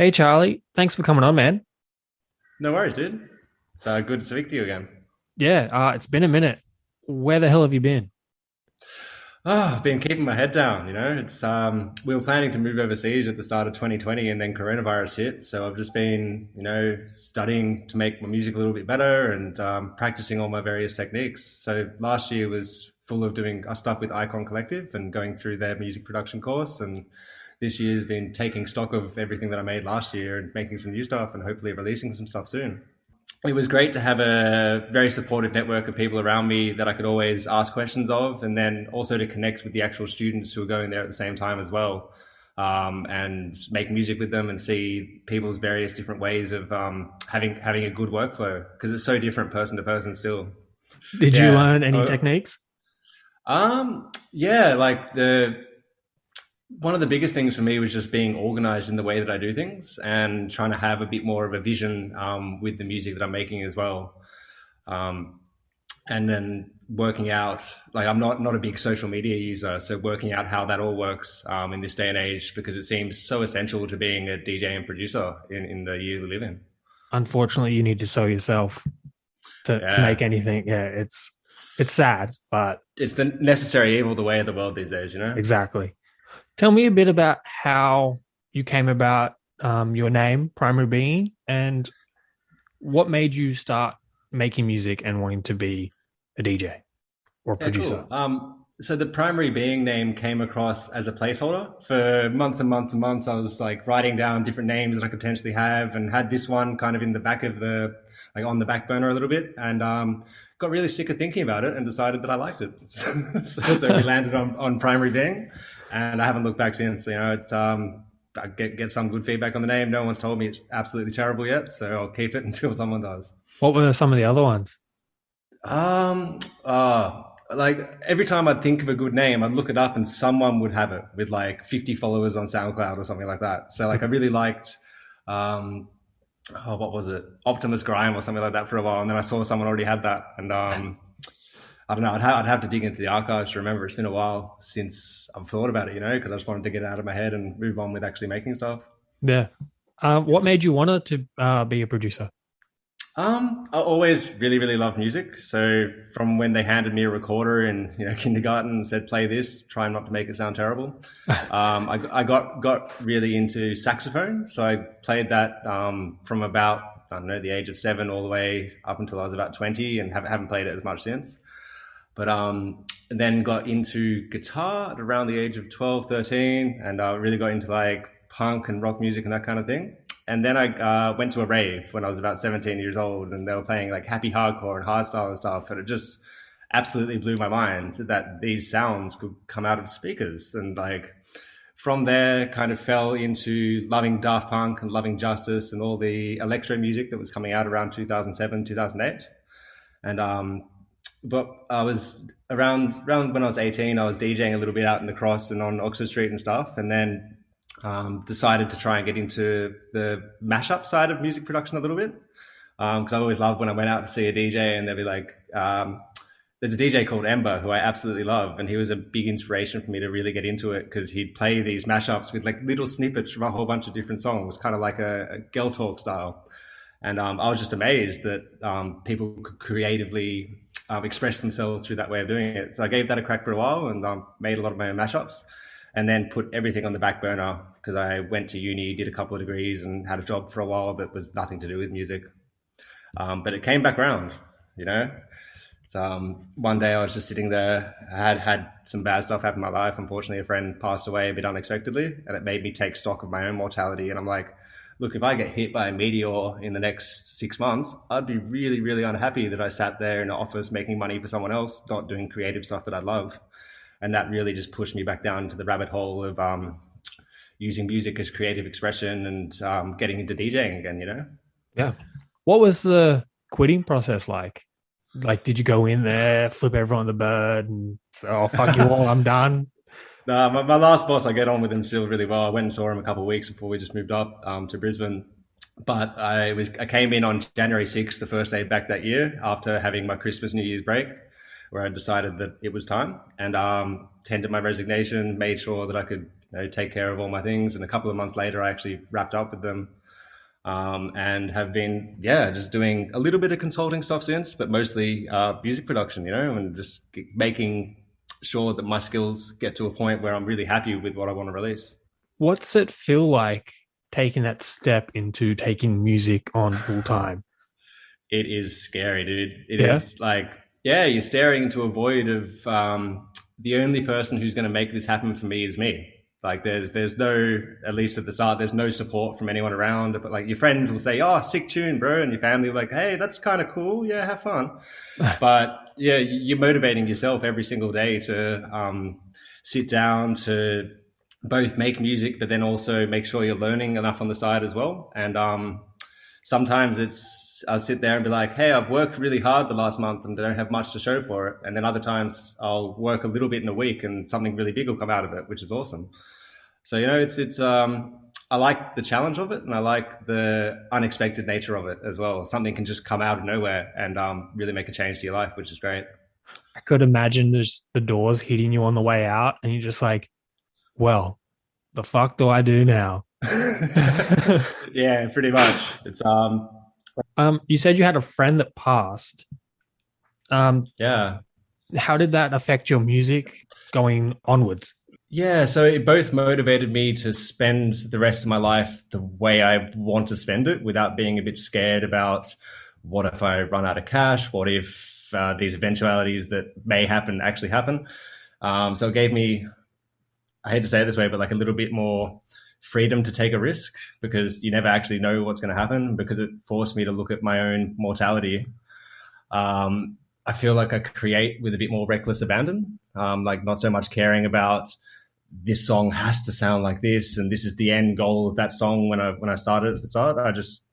Hey Charlie, thanks for coming on, man. No worries, dude. It's good to speak to you again. Yeah, it's been a minute. Where the hell have you been? I've been keeping my head down. It's we were planning to move overseas at the start of 2020, and then coronavirus hit. So I've just been, studying to make my music a little bit better and practicing all my various techniques. So last year was full of doing stuff with Icon Collective and going through their music production course, and this year's been taking stock of everything that I made last year and making some new stuff and hopefully releasing some stuff soon. It was great to have a very supportive network of people around me that I could always ask questions of, and then also to connect with the actual students who are going there at the same time as well, and make music with them and see people's various different ways of having a good workflow because it's so different person to person still. Did you Yeah. learn any techniques? Yeah, like the one of the biggest things for me was just being organized in the way that I do things and trying to have a bit more of a vision with the music that I'm making as well. Um, and then working out, like I'm not a big social media user, so working out how that all works in this day and age because it seems so essential to being a DJ and producer in the year we live in. Unfortunately, you need to sell yourself to make Yeah, anything. Yeah, it's sad, but it's the necessary evil, the way of the world these days. exactly. Tell me a bit about how you came about your name, Primary Being, and what made you start making music and wanting to be a DJ or Yeah, producer. cool. So the primary being name came across as a placeholder for months and months and months. I was like writing down different names that I could potentially have, and had this one kind of in the back of like on the back burner a little bit, and got really sick of thinking about it and decided that I liked it. So we landed on primary being, and I haven't looked back since. It's I get some good feedback on the name. No one's told me it's absolutely terrible yet, so I'll keep it until someone does. What were some of the other ones? Um, like every time I'd think of a good name, I'd look it up and someone would have it with like 50 followers on SoundCloud or something like that. So like I really liked, um, what was it? Optimus Grime or something like that for a while. And then I saw someone already had that. And, I don't know. I'd have to dig into the archives to remember. It's been a while since I've thought about it, because I just wanted to get it out of my head and move on with actually making stuff. Yeah. What made you want to be a producer? I always really, really loved music. So from when they handed me a recorder in kindergarten and said, "Play this," try not to make it sound terrible. I got really into saxophone. So I played that from about I don't know the age of 7 all the way up until I was about 20, and haven't played it as much since. But then got into guitar at around the age of 12, 13, and really got into like punk and rock music and that kind of thing. And then I went to a rave when I was about 17 years old, and they were playing like happy hardcore and hardstyle and stuff. And it just absolutely blew my mind that these sounds could come out of speakers. And like from there, kind of fell into loving Daft Punk and loving Justice and all the electro music that was coming out around 2007, 2008. And but I was around when I was 18, I was DJing a little bit out in the Cross and on Oxford Street and stuff, and then decided to try and get into the mashup side of music production a little bit because I always loved when I went out to see a DJ and they'd be like, "There's a DJ called Ember who I absolutely love, and he was a big inspiration for me to really get into it because he'd play these mashups with like little snippets from a whole bunch of different songs, kind of like a girl talk style." And I was just amazed that people could creatively express themselves through that way of doing it. So I gave that a crack for a while and made a lot of my own mashups, and then put everything on the back burner because I went to uni, did a couple of degrees, and had a job for a while that was nothing to do with music. But it came back round, you know. So one day I was just sitting there. I had some bad stuff happen in my life. Unfortunately, a friend passed away a bit unexpectedly, and it made me take stock of my own mortality. And I'm like, look, if I get hit by a meteor in the next 6 months, I'd be really, really unhappy that I sat there in an office making money for someone else, not doing creative stuff that I love. And that really just pushed me back down into the rabbit hole of using music as creative expression and getting into DJing again. Yeah. What was the quitting process like? Like, did you go in there, flip everyone the bird, and say, "Oh, fuck you all, I'm done"? No, my last boss, I get on with him still really well. I went and saw him a couple of weeks before we just moved up to Brisbane. But I came in on January 6th, the first day back that year, after having my Christmas New Year's break, where I decided that it was time and tendered my resignation, made sure that I could take care of all my things. And a couple of months later, I actually wrapped up with them, and have been, just doing a little bit of consulting stuff since, but mostly music production, and just making sure that my skills get to a point where I'm really happy with what I want to release. What's it feel like taking that step into taking music on full time? It is scary, dude. It Yeah. is like, yeah, you're staring into a void of the only person who's going to make this happen for me is me. Like, there's no, at least at the start, there's no support from anyone around. But like, your friends will say, "Oh, sick tune, bro," and your family will like, "Hey, that's kind of cool. Yeah, have fun." But yeah, you're motivating yourself every single day to sit down to both make music, but then also make sure you're learning enough on the side as well. And sometimes I'll sit there and be like, "Hey, I've worked really hard the last month and I don't have much to show for it." And then other times I'll work a little bit in a week and something really big will come out of it, which is awesome. So, it's I like the challenge of it, and I like the unexpected nature of it as well. Something can just come out of nowhere and really make a change to your life, which is great. I could imagine there's the doors hitting you on the way out, and you're just like, well, the fuck do I do now? Yeah, pretty much. It's You said you had a friend that passed. yeah. How did that affect your music going onwards? Yeah, so it both motivated me to spend the rest of my life the way I want to spend it without being a bit scared about what if I run out of cash? What if these eventualities that may happen actually happen? So it gave me, I hate to say it this way, but like a little bit more freedom to take a risk, because you never actually know what's going to happen, because it forced me to look at my own mortality. I feel like I create with a bit more reckless abandon, like not so much caring about this song has to sound like this and this is the end goal of that song. When I started at the start, I just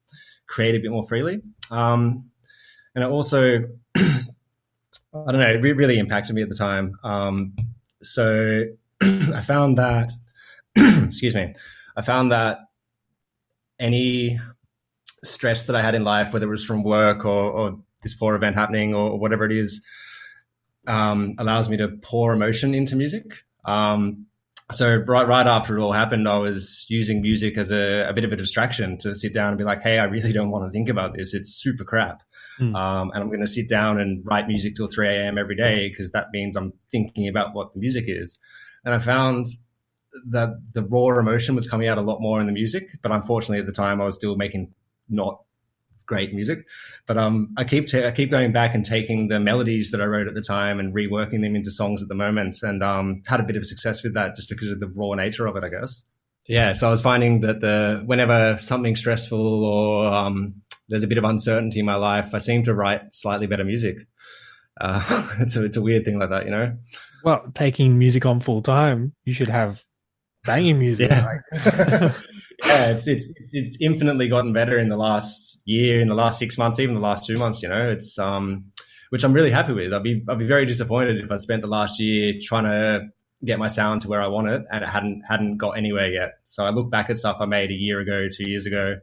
create a bit more freely. And it also, I don't know, it really impacted me at the time. So I found that, excuse me, I found that any stress that I had in life, whether it was from work or this poor event happening or whatever it is, allows me to pour emotion into music. So right after it all happened, I was using music as a bit of a distraction to sit down and be like, "Hey, I really don't want to think about this. It's super crap." And I'm going to sit down and write music till 3 a.m. every day, because that means I'm thinking about what the music is. And I found that the raw emotion was coming out a lot more in the music, but unfortunately at the time I was still making not great music. But I keep going back and taking the melodies that I wrote at the time and reworking them into songs at the moment, and had a bit of success with that just because of the raw nature of it, I guess. Yeah, so I was finding that whenever something's stressful or there's a bit of uncertainty in my life, I seem to write slightly better music. It's a weird thing like that. Well, taking music on full time, you should have banging music. Yeah. Right? Yeah, it's infinitely gotten better in the last year, in the last 6 months, even the last 2 months. It's which I'm really happy with. I'd be very disappointed if I spent the last year trying to get my sound to where I want it and it hadn't got anywhere yet. So I look back at stuff I made a year ago, 2 years ago,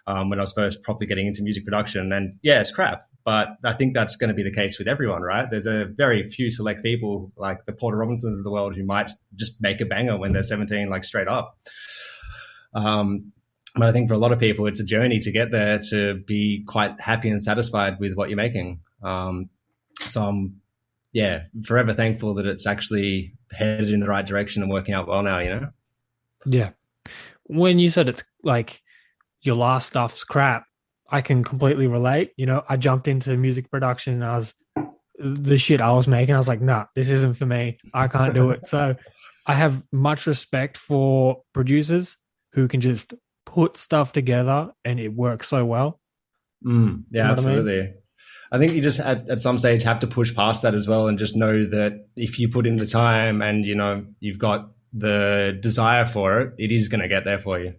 when I was first properly getting into music production, and yeah, it's crap. But I think that's going to be the case with everyone, right? There's a very few select people like the Porter Robinsons of the world who might just make a banger when they're 17, like straight up. But I think for a lot of people, it's a journey to get there, to be quite happy and satisfied with what you're making. So I'm, forever thankful that it's actually headed in the right direction and working out well now. Yeah. When you said it's like your last stuff's crap, I can completely relate. I jumped into music production and the shit I was making, I was like, nah, this isn't for me. I can't do it. So I have much respect for producers who can just put stuff together and it works so well. Yeah, absolutely. I mean? I think you just at some stage have to push past that as well, and just know that if you put in the time and you've got the desire for it, it is going to get there for you.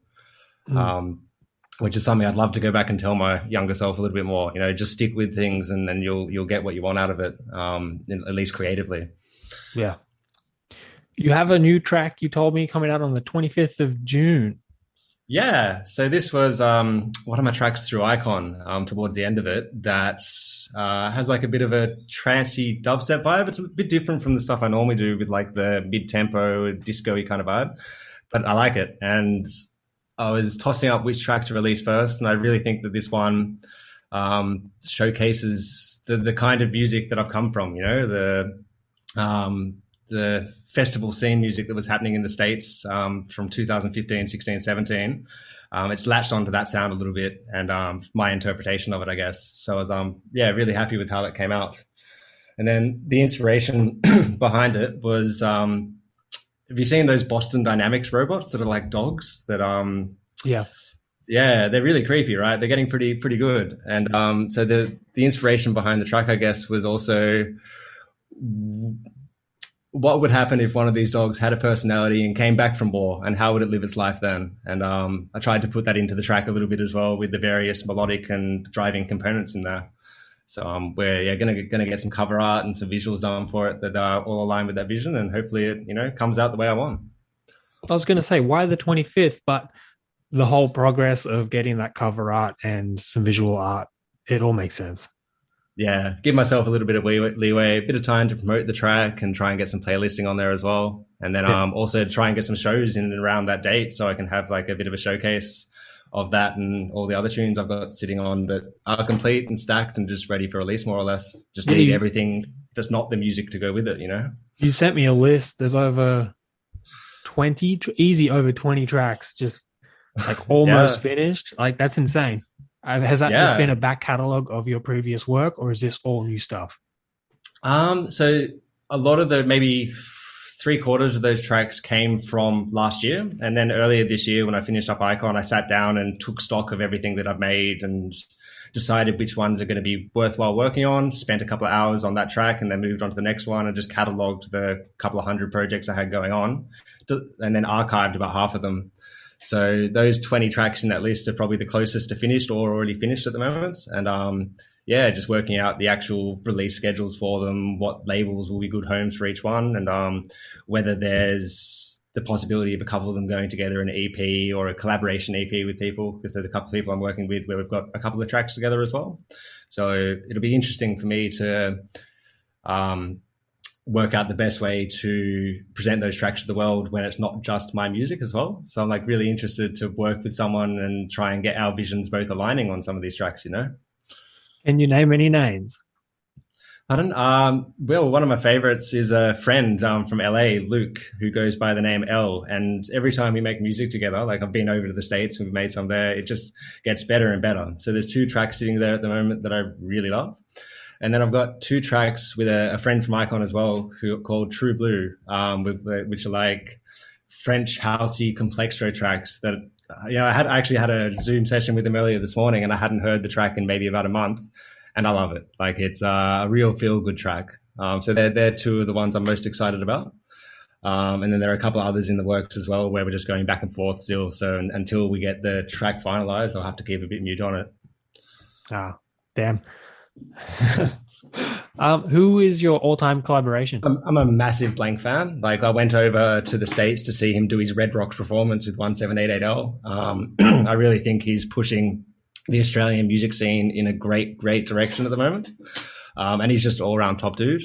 Which is something I'd love to go back and tell my younger self a little bit more. Just stick with things, and then you'll get what you want out of it, at least creatively. Yeah. You have a new track, you told me, coming out on the 25th of June. Yeah, so this was one of my tracks through Icon, towards the end of it, that has like a bit of a trancey dubstep vibe. It's a bit different from the stuff I normally do with like the mid-tempo, disco-y kind of vibe. but I like it. And I was tossing up which track to release first, and I really think that this one showcases the kind of music that I've come from. The festival scene music that was happening in the States from 2015, 16, 17. It's latched onto that sound a little bit and my interpretation of it, I guess. So I was really happy with how that came out. And then the inspiration behind it was have you seen those Boston Dynamics robots that are like dogs that Yeah. yeah, they're really creepy, right? They're getting pretty good. And so the inspiration behind the track, I guess, was also what would happen if one of these dogs had a personality and came back from war, and how would it live its life then? And I tried to put that into the track a little bit as well, with the various melodic and driving components in there. So we're gonna get some cover art and some visuals done for it that are all aligned with that vision, and hopefully it comes out the way I want. I was going to say, why the 25th? But the whole progress of getting that cover art and some visual art, it all makes sense. Yeah, give myself a little bit of leeway, a bit of time to promote the track and try and get some playlisting on there as well. And then also try and get some shows in and around that date so I can have like a bit of a showcase of that and all the other tunes I've got sitting on that are complete and stacked and just ready for release, more or less. Just need everything that's not the music to go with it, You sent me a list. There's over 20, easy over 20 tracks, just like almost finished. Like, that's insane. Has that just been a back catalog of your previous work, or is this all new stuff? So a lot of the maybe 3/4 of those tracks came from last year. And then earlier this year, when I finished up Icon, I sat down and took stock of everything that I've made and decided which ones are going to be worthwhile working on, spent a couple of hours on that track, and then moved on to the next one and just cataloged the couple of hundred projects I had going on, and then archived about half of them. So those 20 tracks in that list are probably the closest to finished or already finished at the moment. And just working out the actual release schedules for them, what labels will be good homes for each one, and whether there's the possibility of a couple of them going together in an EP or a collaboration EP with people, because there's a couple of people I'm working with where we've got a couple of tracks together as well. So it'll be interesting for me to work out the best way to present those tracks to the world when it's not just my music as well. So I'm like really interested to work with someone and try and get our visions both aligning on some of these tracks, Can you name any names? Pardon? Well, one of my favorites is a friend from LA, Luke, who goes by the name L. And every time we make music together, like I've been over to the States and we've made some there, it just gets better and better. So there's 2 tracks sitting there at the moment that I really love. And then I've got 2 tracks with a friend from Icon as well, called True Blue, which are like French housey complextro tracks that, I actually had a Zoom session with him earlier this morning, and I hadn't heard the track in maybe about a month, and I love it. Like, it's a real feel good track. So they're 2 of the ones I'm most excited about. And then there are a couple of others in the works as well, where we're just going back and forth still. So until we get the track finalized, I'll have to keep a bit mute on it. Ah, damn. Who is your all-time collaboration? I'm a massive Blank fan. Like, I went over to the States to see him do his Red Rocks performance with 1788L. I really think he's pushing the Australian music scene in a great direction at the moment. And he's just all-around top dude.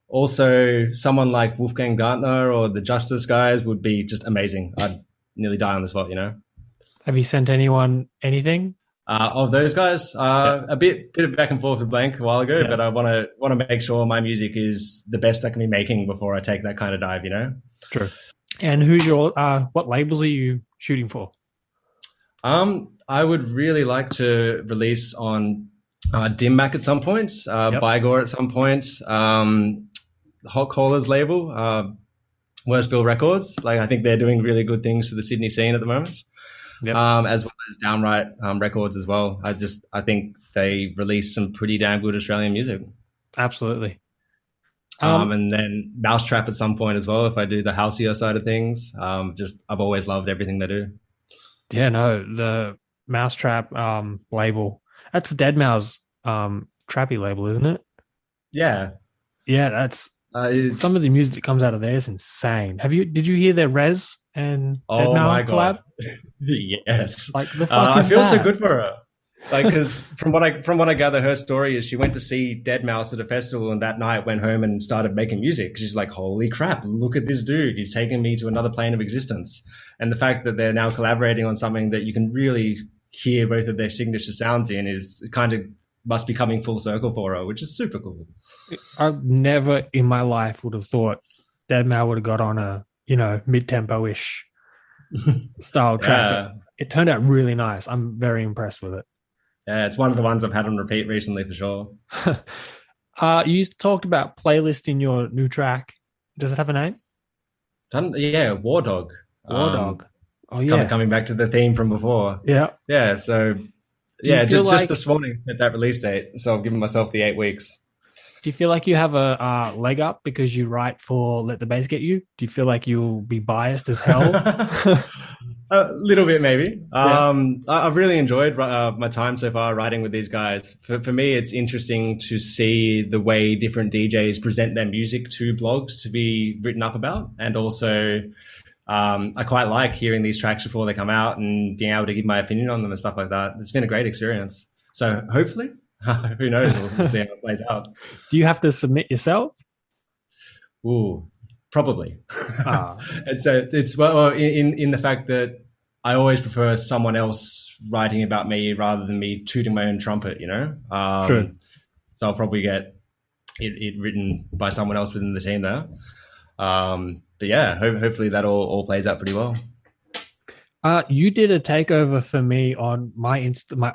Also, someone like Wolfgang Gartner or the Justice guys would be just amazing. I'd nearly die on the spot, Have you sent anyone anything? Of those guys, a bit of back and forth with Blank a while ago, but I want to make sure my music is the best I can be making before I take that kind of dive, True. And who's your what labels are you shooting for? I would really like to release on Dim Mak at some point, Bygore at some point, Hot Callers label, Worstville Records. Like, I think they're doing really good things for the Sydney scene at the moment. Yep. As well as Downright Records as well. I think they release some pretty damn good Australian music. Absolutely. And then Mousetrap at some point as well, if I do the houseier side of things. I've always loved everything they do. Yeah, no, the Mousetrap label, that's Dead Mouse trappy label, isn't it? Yeah. Yeah, that's some of the music that comes out of there is insane. Did you hear their Rez and Dead Mouse collab? Yes. Like, the fuck is I feel that? so good for her. Like, because from what I gather, her story is she went to see Dead Mouse at a festival, and that night went home and started making music. She's like, "Holy crap! Look at this dude! He's taken me to another plane of existence." And the fact that they're now collaborating on something that you can really hear both of their signature sounds in is kind of must be coming full circle for her, which is super cool. I never in my life would have thought Dead Mouse would have got on a mid tempo ish style track, but Yeah, it turned out really nice. I'm very impressed with it. yeah, it's one of the ones I've had on repeat recently for sure. You talked about playlist in your new track. Does it have a name? Yeah, War Dog. War Dog. Oh Kind of yeah, coming back to the theme from before. yeah. Yeah, so Do you yeah, feel just like this morning at that release date. So I've given myself the 8 weeks. do you feel like you have a leg up because you write for Let the Bass Get You? Do you feel like you'll be biased as hell? A little bit, maybe. Yeah, I've really enjoyed my time so far writing with these guys. For me, it's interesting to see the way different DJs present their music to blogs to be written up about. And also, I quite like hearing these tracks before they come out and being able to give my opinion on them and stuff like that. It's been a great experience. So hopefully, who knows? We'll see how it plays out. do you have to submit yourself? Ooh, probably. Ah, And so it's well in the fact that I always prefer someone else writing about me rather than me tooting my own trumpet, you know? true. So I'll probably get it written by someone else within the team there. But yeah, hopefully that all plays out pretty well. You did a takeover for me on my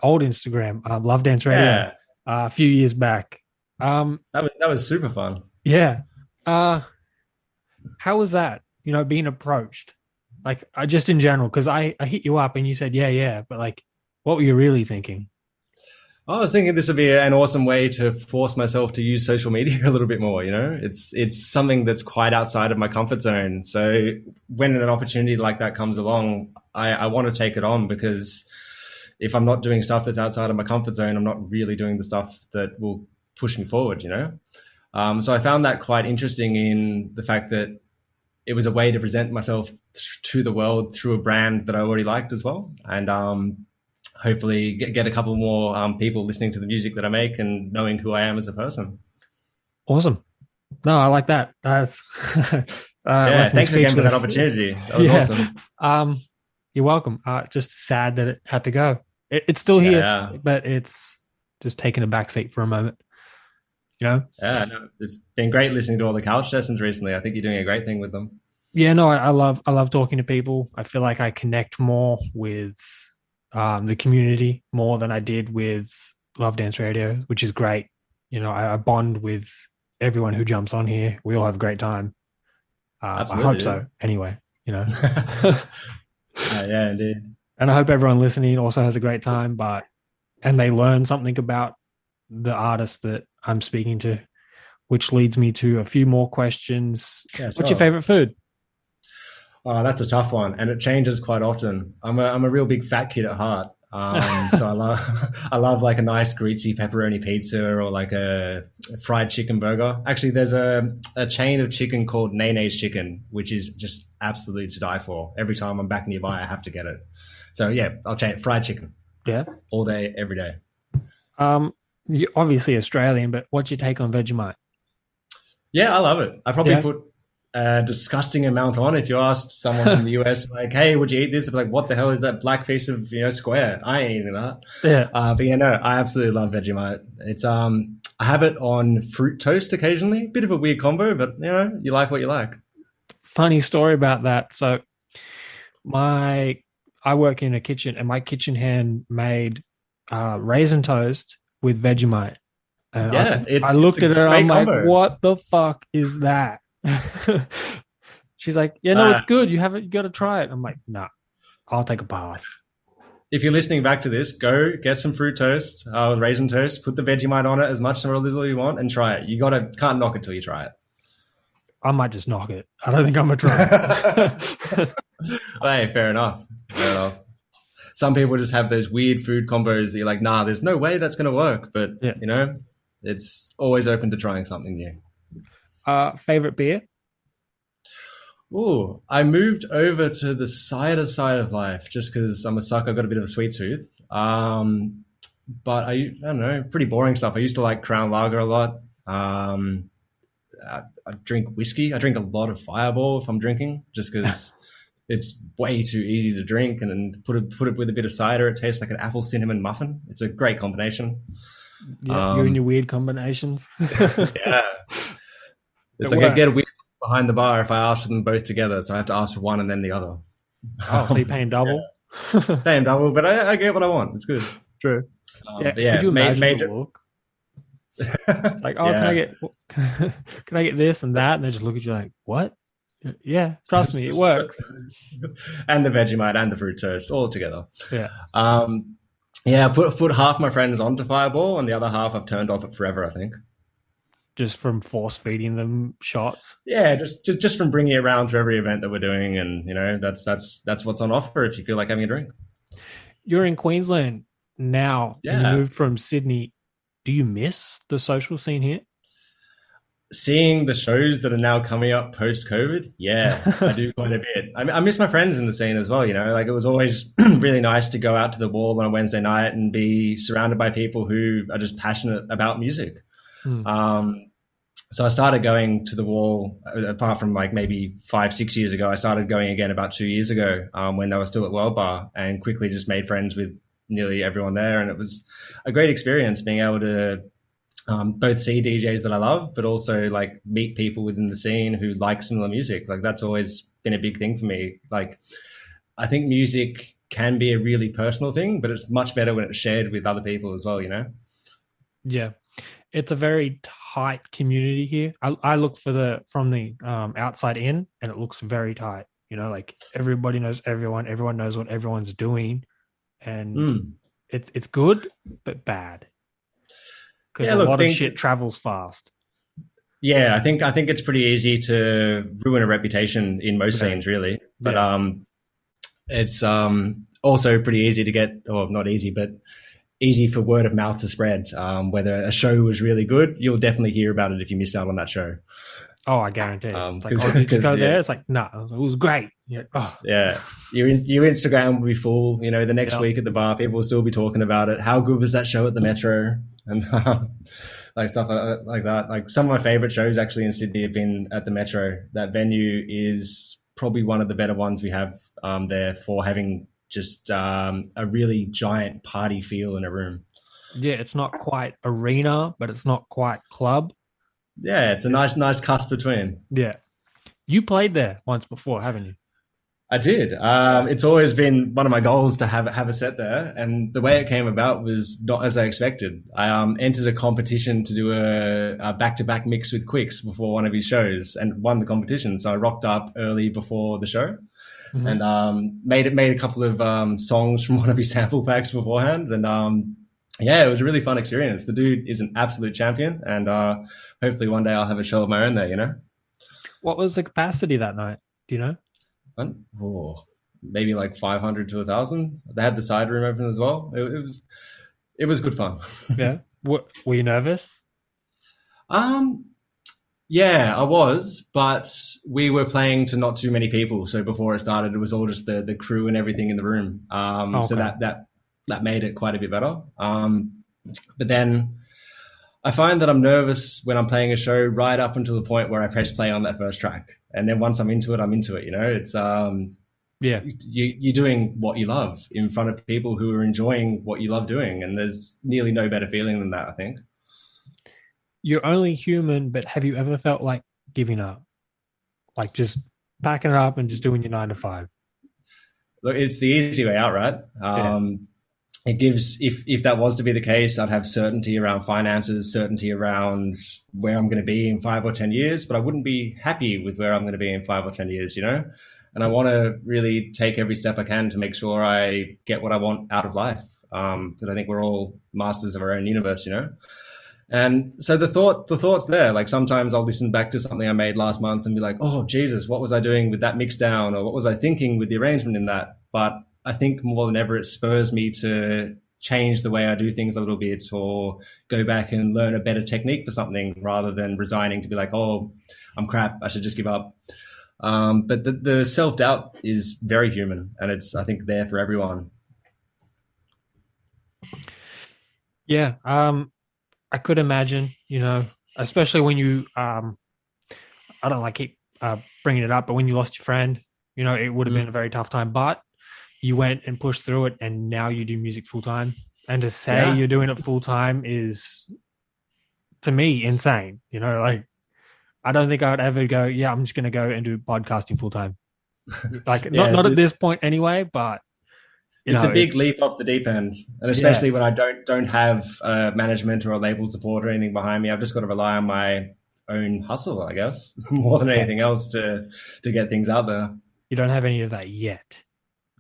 old Instagram, Love Dance Radio, Yeah, a few years back. Um, that was super fun. yeah. How was that? Being approached, like just in general, because I hit you up and you said yeah, but like, what were you really thinking? I was thinking this would be an awesome way to force myself to use social media a little bit more. It's something that's quite outside of my comfort zone. So when an opportunity like that comes along, I want to take it on because if I'm not doing stuff that's outside of my comfort zone, I'm not really doing the stuff that will push me forward. So I found that quite interesting in the fact that it was a way to present myself to the world through a brand that I already liked as well, and hopefully get a couple more people listening to the music that I make and knowing who I am as a person. Awesome. No, I like that. That's Yeah, left me thanks again for that speechless. opportunity. That was Yeah. awesome. You're welcome. Just sad that it had to go. It's still here, Yeah, but it's just taking a backseat for a moment. yeah. No, it's been great listening to all the couch sessions recently. I think you're doing a great thing with them. Yeah, no, I love talking to people. I feel like I connect more with the community more than I did with Love Dance Radio, which is great. I bond with everyone who jumps on here. We all have a great time. I hope Absolutely. so. Anyway, Yeah, indeed. and I hope everyone listening also has a great time. And they learn something about the artist that I'm speaking to, which leads me to a few more questions. Yeah, What's your sure. favorite food? Oh, that's a tough one, and it changes quite often. I'm a real big fat kid at heart. So I love I love like a nice greasy pepperoni pizza or like a fried chicken burger. Actually, there's a chain of chicken called Nene's Chicken, which is just absolutely to die for. Every time I'm back nearby, I have to get it. So yeah, I'll change fried chicken Yeah. all day, every day. You're obviously Australian, but what's your take on Vegemite? Yeah, I love it. I probably Yeah. put a disgusting amount on. If you asked someone from the US, like, "Hey, would you eat this?" They'd be like, "What the hell is that black piece of square?" I ain't eating that. Yeah. But yeah, no, I absolutely love Vegemite. It's I have it on fruit toast occasionally. Bit of a weird combo, but you like what you like. Funny story about that. So my I work in a kitchen and my kitchen hand made raisin toast with Vegemite. And Yeah, I it's looked a at her, great I'm like, combo. what the fuck is that? She's like, yeah, no, it's Uh, good. You got to try it. I'm like, nah, I'll take a pass. if you're listening back to this, go get some fruit toast, raisin toast, put the Vegemite on it as much or as little you want, and try it. You can't knock it till you try I might just knock it. I don't think I'm gonna try it. it. Hey, fair enough. Fair enough. Some people just have those weird food combos that you're like, nah, there's no way that's going to work. But, Yeah. it's always open to trying something new. Favorite beer? Ooh, I moved over to the cider side of life just because I'm a sucker. I've got a bit of a sweet tooth. but I don't know, pretty boring stuff. I used to like Crown Lager a lot. Um, I drink whiskey. I drink a lot of Fireball if I'm drinking, just because it's way too easy to drink. And then put it with a bit of cider. It tastes like an apple cinnamon muffin. It's a great combination. Yeah, you're in Um, your weird combinations. yeah, It it's like I get a works. weird look behind the bar if I ask for them both together, so I have to ask for one and then the other. Oh, so you're paying Yeah, double? same double, but I get what I want. It's good. True. Yeah. But Could yeah, you imagine the major. look? It's like, oh, can I Yeah, get can I get this and that? And they just look at you like, what? Yeah, trust me, it works. and the Vegemite and the fruit toast all together. Yeah. Um, yeah, put half my friends onto Fireball, and the other half I've turned off it forever. I think. Just from force feeding them shots. Yeah, just from bringing it around to every event that we're doing, and that's what's on offer if you feel like having a drink. You're in Queensland now and you Yeah, moved from Sydney. Do you miss the social scene here? seeing the shows that are now coming up post COVID, yeah, I do quite a bit. I miss my friends in the scene as well. Like it was always really nice to go out to the wall on a Wednesday night and be surrounded by people who are just passionate about music. Hmm. Um, so I started going to the wall, apart from like maybe 5, 6 years ago. I started going again about 2 years ago when I was still at World Bar, and quickly just made friends with nearly everyone there. And it was a great experience being able to both see DJs that I love, but also like meet people within the scene who like similar music. Like that's always been a big thing for me. Like I think music can be a really personal thing, but it's much better when it's shared with other people as well. Yeah. It's a very tight community here. I look for the from the outside in, and it looks very tight. Like everybody knows everyone. Everyone knows what everyone's doing, and Mm. it's good but bad because Yeah, a look, lot of think shit travels fast. yeah, I think it's pretty easy to ruin a reputation in most Very, scenes, really. But yeah, it's also pretty easy to get, or not easy, but easy for word of mouth to spread. Whether a show was really good, you'll definitely hear about it if you missed out on that show. oh, I guarantee it. It's like, Because oh, did you go yeah, there? It's like, no, nah. It was great. Yeah, oh, yeah, your Instagram will be full. The next yeah, week at the bar, people will still be talking about it. How good was that show at the Metro? And like stuff like that. Like some of my favorite shows actually in Sydney have been at the Metro. That venue is probably one of the better ones we have there for having just a really giant party feel in a room. yeah. It's not quite arena, but it's not quite club. Yeah, it's a It's nice cusp between. yeah. You played there once before, haven't you? I did. It's always been one of my goals to have a set there, and the way it came about was not as I expected. I entered a competition to do a back-to-back mix with Quicks before one of his shows, and won the competition. So I rocked up early before the show, Mm-hmm. and made a couple of songs from one of his sample packs beforehand, and yeah, it was a really fun experience. The dude is an absolute champion, and hopefully one day I'll have a show of my own there. What was the capacity that night? Do you know? Oh, maybe like 500 to 1,000. They had the side room open as well. It was good fun. Yeah. Were you nervous? um, yeah, I was, but we were playing to not too many people. So before it started, it was all just the crew and everything in the room. So Okay. that made it quite a bit better. But then I find that I'm nervous when I'm playing a show right up until the point where I press play on that first track, and then once I'm into it, I'm into it. It's Yeah. you're doing what you love in front of people who are enjoying what you love doing, and there's nearly no better feeling than that, I think. You're only human, but have you ever felt like giving up? Like just packing it up and just doing your 9 to 5? Look, it's the easy way out, right? Yeah. It gives, if that was to be the case, I'd have certainty around finances, certainty around where I'm going to be in 5 or 10 years, but I wouldn't be happy with where I'm going to be in 5 or 10 years. And I want to really take every step I can to make sure I get what I want out of life. Because I think we're all masters of our own universe. And so the thought's there. Like sometimes I'll listen back to something I made last month and be like, oh Jesus, what was I doing with that mix down, or what was I thinking with the arrangement in that? But I think more than ever, it spurs me to change the way I do things a little bit, or go back and learn a better technique for something, rather than resigning to be like, oh, I'm crap, I should just give up. But the self doubt is very human, and it's, I think, there for everyone. Yeah. I could imagine, especially when you, I don't like keep bringing it up, but when you lost your friend, it would have been a very tough time. But you went and pushed through it, and now you do music full time. And to say Yeah, you're doing it full time is, to me, insane. Like I don't think I would ever go, yeah, I'm just going to go and do podcasting full time. Like not yeah. not at this point anyway, but It's a big it's leap off the deep end, and yeah, especially when I don't have management or a label support or anything behind me. I've just got to rely on my own hustle, I guess, more than anything yet. else to get things out there. You don't have any of that yet.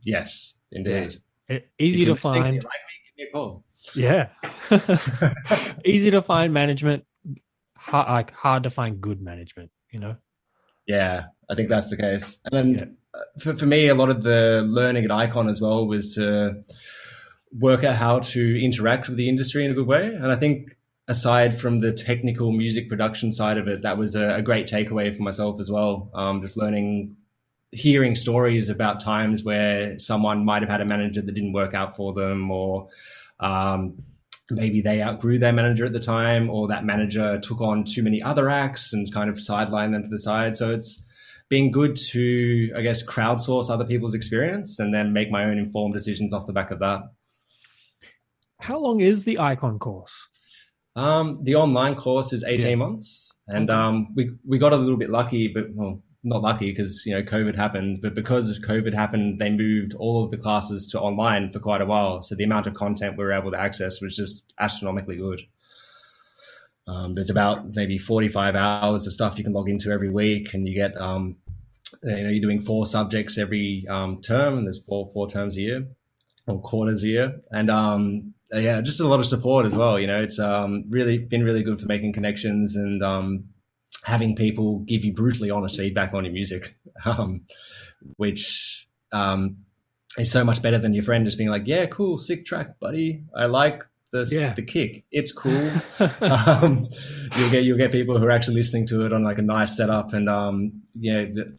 Yes, Yeah. indeed. If Easy you're to listening and you find. like me, give me a call. Yeah. Easy to find management, hard to find good management. Yeah, I think that's the case. And Yeah. then for me, a lot of the learning at Icon as well was to work out how to interact with the industry in a good way. And I think aside from the technical music production side of it, that was a great takeaway for myself as well. Just learning, hearing stories about times where someone might have had a manager that didn't work out for them, or um, maybe they outgrew their manager at the time, or that manager took on too many other acts and kind of sidelined them to the side. So it's been good to, I guess, crowdsource other people's experience and then make my own informed decisions off the back of that. How long is the Icon course? The online course is Yeah. 18 months, and Okay. we got a little bit lucky, but well, not lucky because COVID happened. But because of COVID happened, they moved all of the classes to online for quite a while. So the amount of content we were able to access was just astronomically good. There's about maybe 45 hours of stuff you can log into every week, and you get you're doing 4 subjects every term, and there's four terms a year or quarters a year, and yeah, just a lot of support as well. It's really been really good for making connections and having people give you brutally honest feedback on your music, which is so much better than your friend just being like, "Yeah, cool, sick track, buddy. I like Yeah. the kick. It's cool." Um, you'll get people who are actually listening to it on like a nice setup, and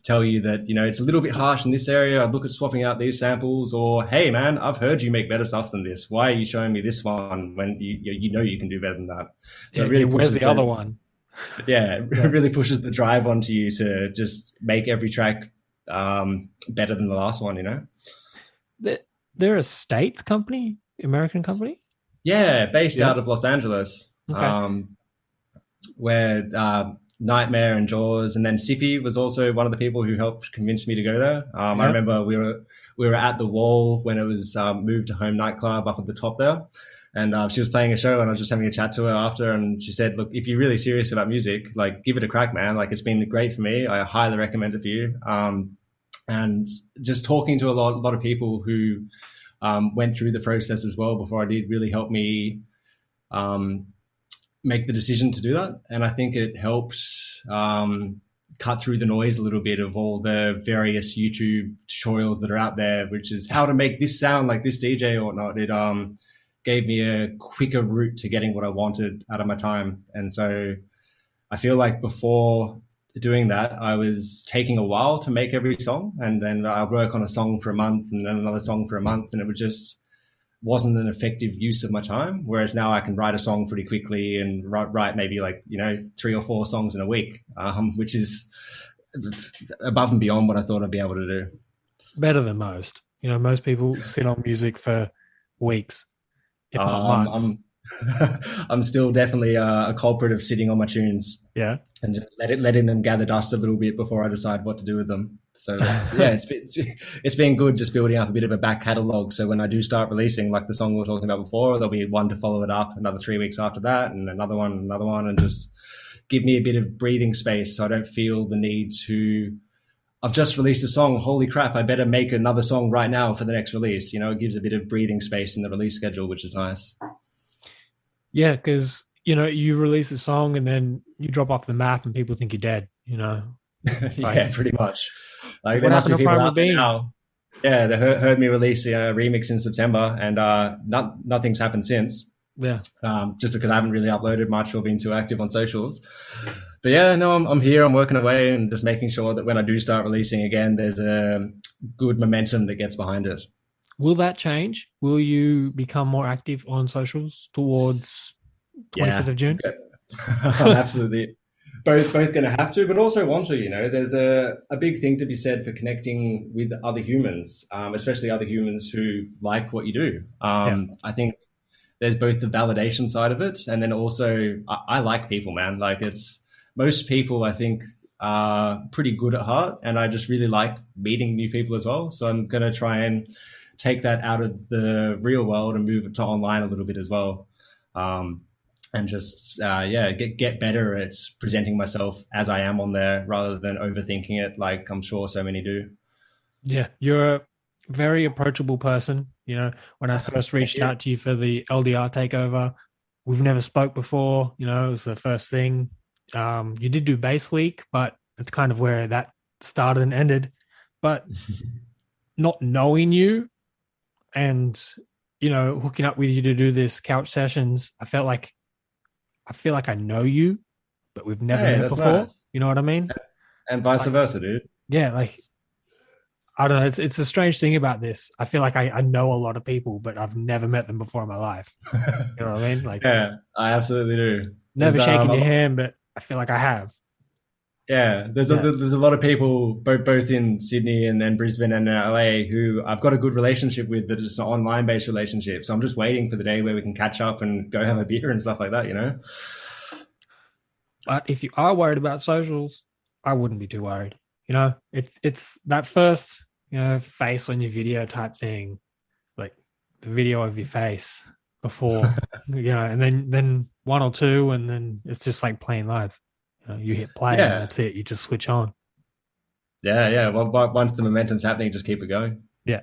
tell you that it's a little bit harsh in this area. I'd look at swapping out these samples, or hey man, I've heard you make better stuff than this. Why are you showing me this one when you know you can do better than that? So Yeah. it Yeah. really Where's pushes the other the one? yeah, it Yeah. really pushes the drive onto you to just make every track better than the last one. They're, they're a States company, American company. Yeah, based Yeah. out of Los Angeles, Okay. where Nightmare and Jaws, and then Siffy was also one of the people who helped convince me to go there. I Yeah. remember we were at the Wall when it was moved to Home Nightclub up at the top there, and she was playing a show, and I was just having a chat to her after, and she said, "Look, if you're really serious about music, like give it a crack, man. Like it's been great for me. I highly recommend it for you." And just talking to a lot of people who went through the process as well before I did really helped me um, make the decision to do that. And I think it helped cut through the noise a little bit of all the various YouTube tutorials that are out there, which is how to make this sound like this DJ or whatnot. It gave me a quicker route to getting what I wanted out of my time. And so I feel like before doing that, I was taking a while to make every song, and then I work on a song for a month and then another song for a month, and it just wasn't an effective use of my time. Whereas now I can write a song pretty quickly and write maybe 3 or 4 songs in a week, which is above and beyond what I thought I'd be able to do. Better than most. Most people sit on music for weeks, if not Um, months. I'm I'm still definitely a culprit of sitting on my tunes Yeah. and just letting them gather dust a little bit before I decide what to do with them. So yeah, it's been good just building up a bit of a back catalogue. So when I do start releasing, like the song we were talking about before, there'll be one to follow it up, another 3 weeks after that, and another one, and just give me a bit of breathing space so I don't feel the need to. I've just released a song. Holy crap! I better make another song right now for the next release. It gives a bit of breathing space in the release schedule, which is nice. Yeah, because you release a song and then you drop off the map and people think you're dead. Yeah, Like pretty much. it's like Like what there must happened be to people Primal out there Being? now. Yeah, they heard me release a remix in September, and nothing's happened since. Yeah. Just because I haven't really uploaded much or been too active on socials. But yeah, no, I'm here. I'm working away and just making sure that when I do start releasing again, there's a good momentum that gets behind it. Will that change? Will you become more active on socials towards 25th Yeah, of June? I'm absolutely both going to have to, but also want to. You know, there's a big thing to be said for connecting with other humans, especially other humans who like what you do. Yeah. I think there's both the validation side of it, and then also I like people, man. Like it's most people, I think, are pretty good at heart, and I just really like meeting new people as well. So I'm gonna try and take that out of the real world and move it to online a little bit as well. Um, and just yeah, get better at presenting myself as I am on there rather than overthinking it, like I'm sure so many do. Yeah. You're a very approachable person. You know, when I first Thank reached you. out to you for the LDR takeover, we've never spoke before. You know, it was the first thing. You did do base week, but it's kind of where that started and ended. But not knowing you and, you know, hooking up with you to do this couch sessions, I feel like I know you, but we've never Hey, met that's before. nice, You know what I mean? and vice Like, versa, dude. yeah, like I don't know. It's a strange thing about this. I feel like I know a lot of people, but I've never met them before in my life. You know what I mean? Like Yeah, I absolutely do. never There's shaking a your lot, hand, but I feel like I have. yeah, Yeah. there's a lot of people both in Sydney and then Brisbane and LA who I've got a good relationship with that is an online based relationship. So I'm just waiting for the day where we can catch up and go have a beer and stuff like that. You know? But if you are worried about socials, I wouldn't be too worried. You know, it's that first, you know, face on your video type thing, like the video of your face before, you know, and then one or two, and then it's just like playing live. You know, you hit play and Yeah, that's it. You just switch on. yeah. Well, once the momentum's happening, just keep it going. Yeah.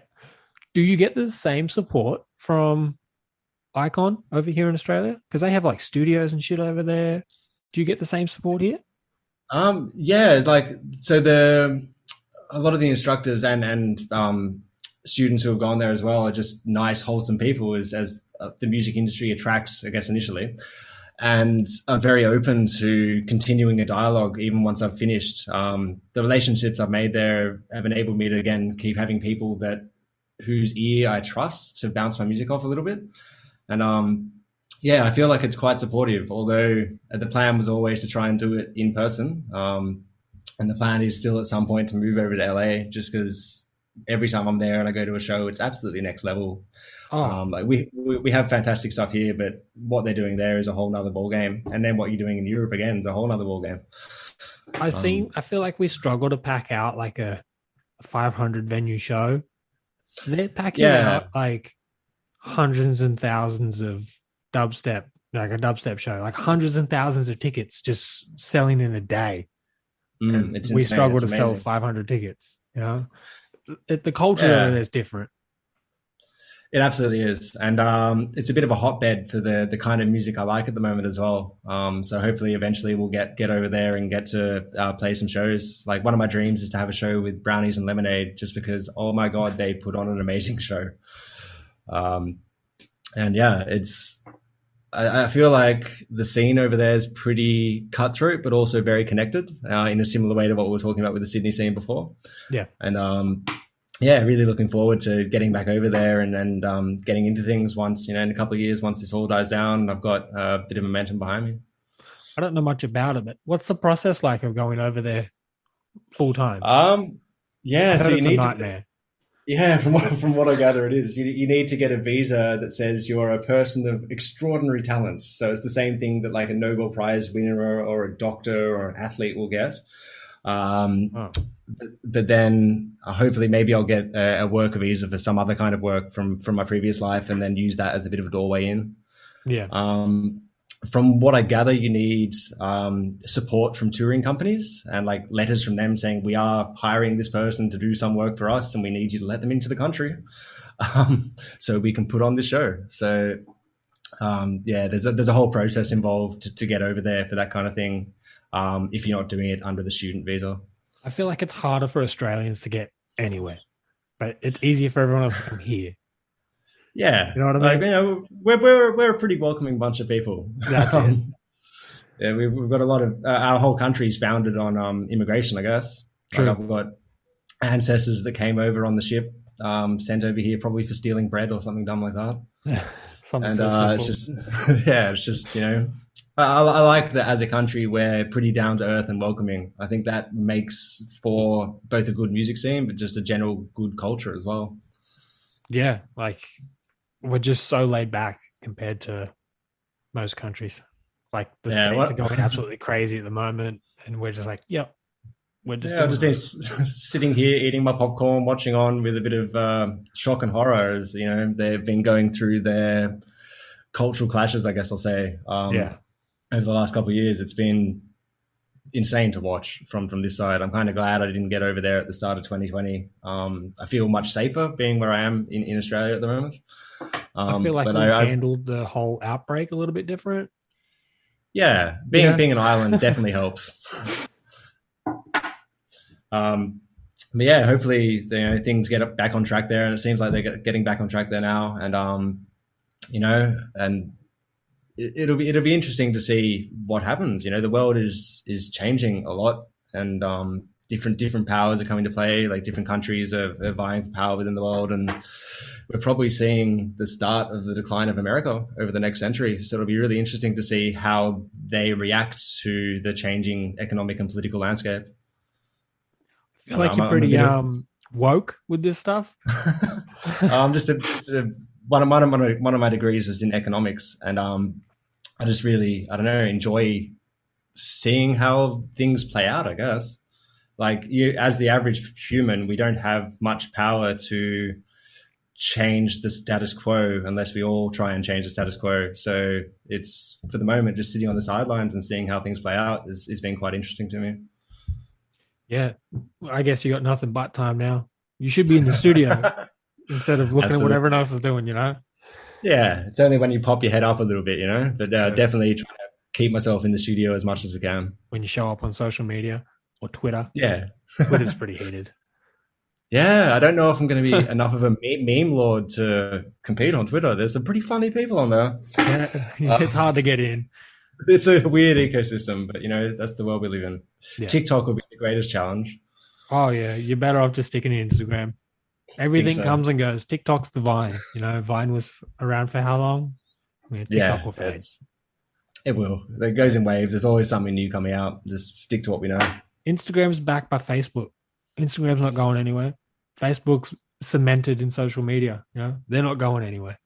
Do you get the same support from Icon over here in Australia? Because they have like studios and shit over there. Do you get the same support here? Yeah, it's like so the a lot of the instructors and students who have gone there as well are just nice, wholesome people as the music industry attracts, I guess, initially, and are very open to continuing a dialogue even once I've finished. The relationships I've made there have enabled me to again keep having people that whose ear I trust to bounce my music off a little bit, and yeah, I feel like it's quite supportive. Although the plan was always to try and do it in person. And the plan is still at some point to move over to LA just because every time I'm there and I go to a show, it's absolutely next level. Oh, Like we have fantastic stuff here, but what they're doing there is a whole nother ball game. And then what you're doing in Europe again is a whole nother ball game. I feel like we struggle to pack out like a 500 venue show. They're packing Yeah, out like hundreds and thousands of dubstep, like a dubstep show, like hundreds and thousands of tickets just selling in a day. And it's we insane. struggle It's to sell amazing. 500 tickets, you know? The culture over there Yeah, is different. it absolutely is, and it's a bit of a hotbed for the kind of music I like at the moment as well. So hopefully, eventually, we'll get over there and get to play some shows. Like one of my dreams is to have a show with Brownies and Lemonade, just because oh my god, they put on an amazing show. Um, and yeah, it's I feel like the scene over there is pretty cutthroat, but also very connected in a similar way to what we were talking about with the Sydney scene before. Yeah. And yeah, really looking forward to getting back over there and getting into things once, you know, in a couple of years, once this all dies down, I've got a bit of momentum behind me. I don't know much about it, but what's the process like of going over there full time? Um, I yeah, so heard you it's a need to, nightmare. yeah, from what I gather, it is. You need to get a visa that says you're a person of extraordinary talents. So it's the same thing that like a Nobel Prize winner or a doctor or an athlete will get. Um, Oh, but then hopefully maybe I'll get a work visa for some other kind of work from my previous life, and then use that as a bit of a doorway in. yeah. Um, from what I gather, you need support from touring companies and like letters from them saying we are hiring this person to do some work for us, and we need you to let them into the country, so we can put on the show. So yeah, there's a whole process involved to get over there for that kind of thing. If you're not doing it under the student visa. I feel like it's harder for Australians to get anywhere, but it's easier for everyone else to come here. Yeah, You know what I like mean? you know, we're a pretty welcoming bunch of people. That's it. um, yeah, we've got a lot of our whole country's founded on immigration, I guess. Like True. I've got ancestors that came over on the ship. sent over here probably for stealing bread or something dumb like that. Something And so it's simple. just, yeah, it's just, I like that as a country we're pretty down to earth and welcoming. I think that makes for both a good music scene, but just a general good culture as well. Yeah, like we're just so laid back compared to most countries. Like the Yeah, states are what? going absolutely crazy at the moment, and we're just like, yep, we're just Yeah, I've doing just been us. sitting here eating my popcorn, watching on with a bit of shock and horror as they've been going through their cultural clashes. I guess I'll say Yeah, over the last couple of years, it's been insane to watch from this side. I'm kind of glad I didn't get over there at the start of 2020. I feel much safer being where I am in Australia at the moment. I feel like But we I handled the whole outbreak a little bit different. yeah, being Yeah, being an island definitely helps. Um, but yeah, hopefully things get back on track there, and it seems like they're getting back on track there now. And and it'll be interesting to see what happens. The world is changing a lot, and different powers are coming to play. Like different countries are vying for power within the world, and we're probably seeing the start of the decline of America over the next century. So it'll be really interesting to see how they react to the changing economic and political landscape. I feel like you're I'm a pretty bit of woke with this stuff. just one of my degrees is in economics, and I just really I don't know enjoy seeing how things play out. I guess like you, as the average human, we don't have much power to change the status quo unless we all try and change the status quo. So it's for the moment just sitting on the sidelines and seeing how things play out is been quite interesting to me. Yeah, I guess you got nothing but time now. You should be in the studio instead of looking at what everyone Absolutely. else is doing. Yeah, it's only when you pop your head up a little bit. But True. definitely trying to keep myself in the studio as much as we can. When you show up on social media or Twitter, Yeah. Twitter's pretty heated. Yeah, I don't know if I'm going to be enough of a meme lord to compete on Twitter. There's some pretty funny people on there. Yeah, it's Uh, hard to get in. it's a weird ecosystem, but that's the world we live in. Yeah. TikTok will be the greatest challenge. Oh yeah, you're better off just sticking to Instagram. Think Everything so. comes and goes. TikTok's the Vine. Vine was around for how long? Yeah, TikTok Yeah, will fade. it will. It goes in waves. There's always something new coming out. Just stick to what we know. Instagram's backed by Facebook. Instagram's not going anywhere. Facebook's cemented in social media. They're not going anywhere.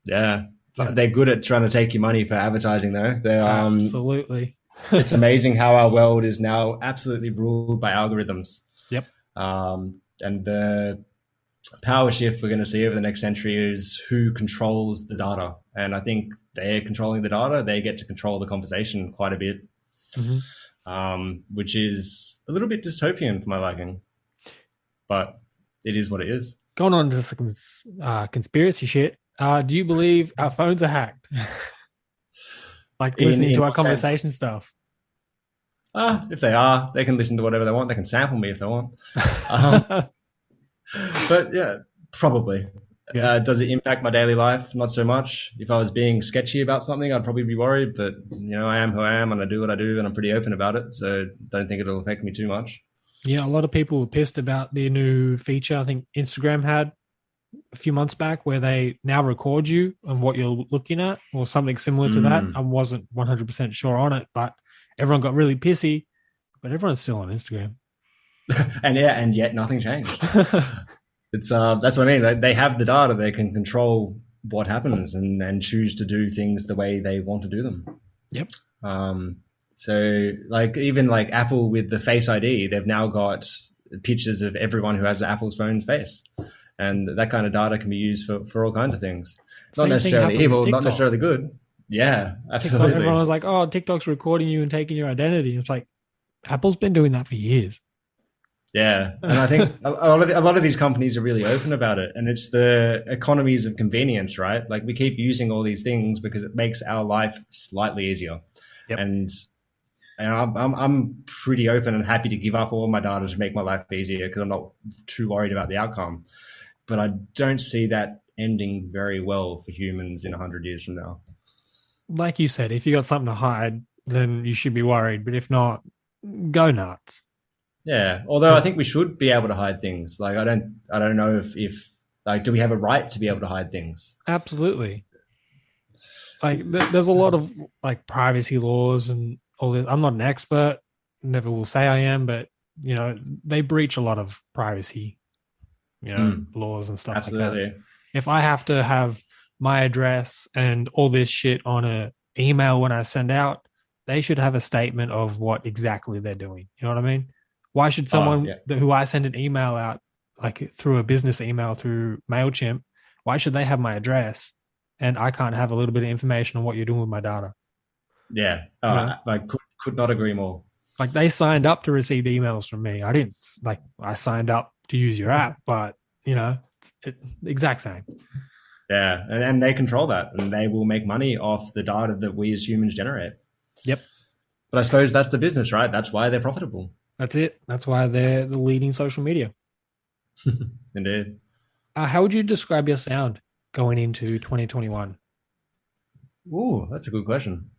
Yeah, Yeah, they're good at trying to take your money for advertising, though. absolutely. It's amazing how our world is now absolutely ruled by algorithms. Yep. And the power shift we're going to see over the next century is who controls the data. And I think they're controlling the data. They get to control the conversation quite a bit, Mm-hmm. which is a little bit dystopian for my liking. But it is what it is. Going on to some conspiracy shit. Do you believe our phones are hacked? Like listening In to our what sense? conversation stuff. If they are, they can listen to whatever they want. They can sample me if they want. Um, but yeah, probably. Yeah. Does it impact my daily life? Not so much. If I was being sketchy about something, I'd probably be worried. But I am who I am, and I do what I do, and I'm pretty open about it. So don't think it'll affect me too much. Yeah, a lot of people were pissed about the new feature I think Instagram had a few months back where they now record you and what you're looking at or something similar to that. I Mm. wasn't 100% sure on it, but everyone got really pissy. But everyone's still on Instagram. And yet nothing changed. It's that's what I mean. They have the data. They can control what happens and choose to do things the way they want to do them. Yep. Um, so like even like Apple with the Face ID, they've now got pictures of everyone who has Apple's phone's face, and that kind of data can be used for all kinds of things. Not Same thing necessarily happened with evil, not TikTok. necessarily good. Yeah, TikTok, everyone absolutely. was like, oh, TikTok's recording you and taking your identity. It's like, Apple's been doing that for years. Yeah, and I think a lot of these companies are really open about it, and it's the economies of convenience, right? Like we keep using all these things because it makes our life slightly easier, Yep. and I'm pretty open and happy to give up all my data to make my life easier because I'm not too worried about the outcome. But I don't see that ending very well for humans in 100 years from now. Like you said, if you got something to hide, then you should be worried. But if not, go nuts. Yeah. Although I think we should be able to hide things. Like I don't know if like do we have a right to be able to hide things? Absolutely. Like there's a lot of like privacy laws and all this. I'm not an expert, never will say I am, but they breach a lot of privacy, Mm, laws and stuff like that. absolutely. If I have to have my address and all this shit on a email when I send out, they should have a statement of what exactly they're doing. You know what I mean? Why should Oh someone yeah. who I send an email out, like through a business email through MailChimp, why should they have my address and I can't have a little bit of information on what you're doing with my data? Yeah. You know, I could not agree more. like they signed up to receive emails from me. I didn't like, I signed up to use your app, but exact same. Yeah, and they control that, and they will make money off the data that we as humans generate. Yep. But I suppose that's the business, right? That's why they're profitable. That's it. That's why they're the leading social media. Indeed. How would you describe your sound going into 2021? Ooh, that's a good question.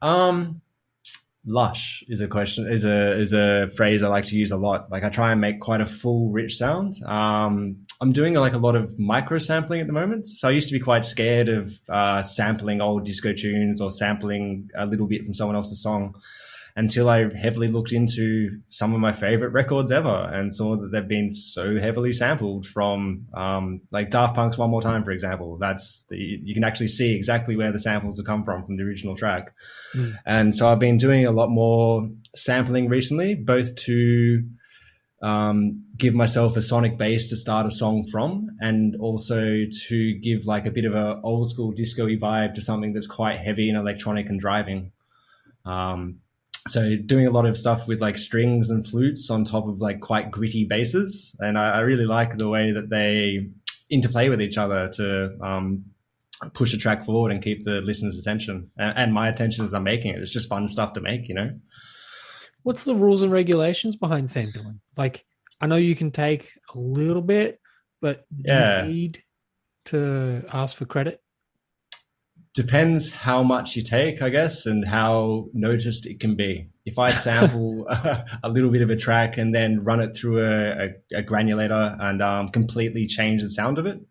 Lush is a question is a phrase I like to use a lot. Like I try and make quite a full, rich sound. I'm doing like a lot of micro sampling at the moment. So I used to be quite scared of sampling old disco tunes or sampling a little bit from someone else's song until I heavily looked into some of my favorite records ever and saw that they've been so heavily sampled from like Daft Punk's One More Time, for example. You can actually see exactly where the samples have come from the original track. Mm. And so I've been doing a lot more sampling recently, both to give myself a sonic base to start a song from, and also to give like a bit of a old school disco-y vibe to something that's quite heavy and electronic and driving. So doing a lot of stuff with like strings and flutes on top of like quite gritty basses. And I really like the way that they interplay with each other to push a track forward and keep the listener's attention and my attention as I'm making it. It's just fun stuff to make, you know? What's the rules and regulations behind sampling? Like, I know you can take a little bit, but do you Yeah. need to ask for credit? Depends how much you take, I guess, and how noticed it can be. If I sample a little bit of a track and then run it through a granulator and completely change the sound of it,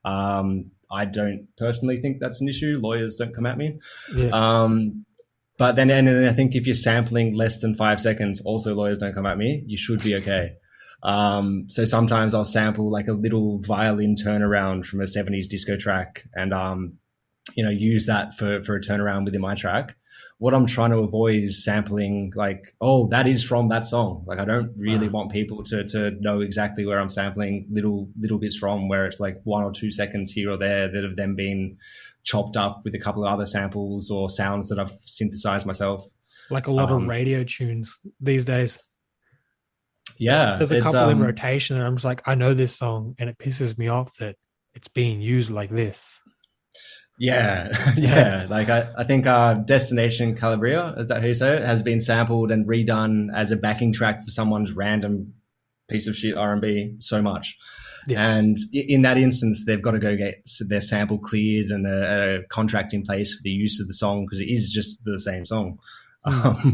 I don't personally think that's an issue. Lawyers don't come at me. Yeah. But then, and then I think if you're sampling less than 5 seconds, also lawyers don't come at me. You should be okay. So sometimes I'll sample like a little violin turnaround from a 70s disco track and use that for a turnaround within my track. What I'm trying to avoid is sampling like, oh, that is from that song. Like I don't really want people to know exactly where I'm sampling little bits from, where it's like 1 or 2 seconds here or there that have then been chopped up with a couple of other samples or sounds that I've synthesized myself. Like a lot of radio tunes these days. Yeah. There's a couple in rotation and I'm just like, I know this song and it pisses me off that it's being used like this. Yeah, yeah. Like I think Destination Calabria, is that how you say it, has been sampled and redone as a backing track for someone's random piece of shit R&B so much. Yeah. And in that instance, they've got to go get their sample cleared and a contract in place for the use of the song because it is just the same song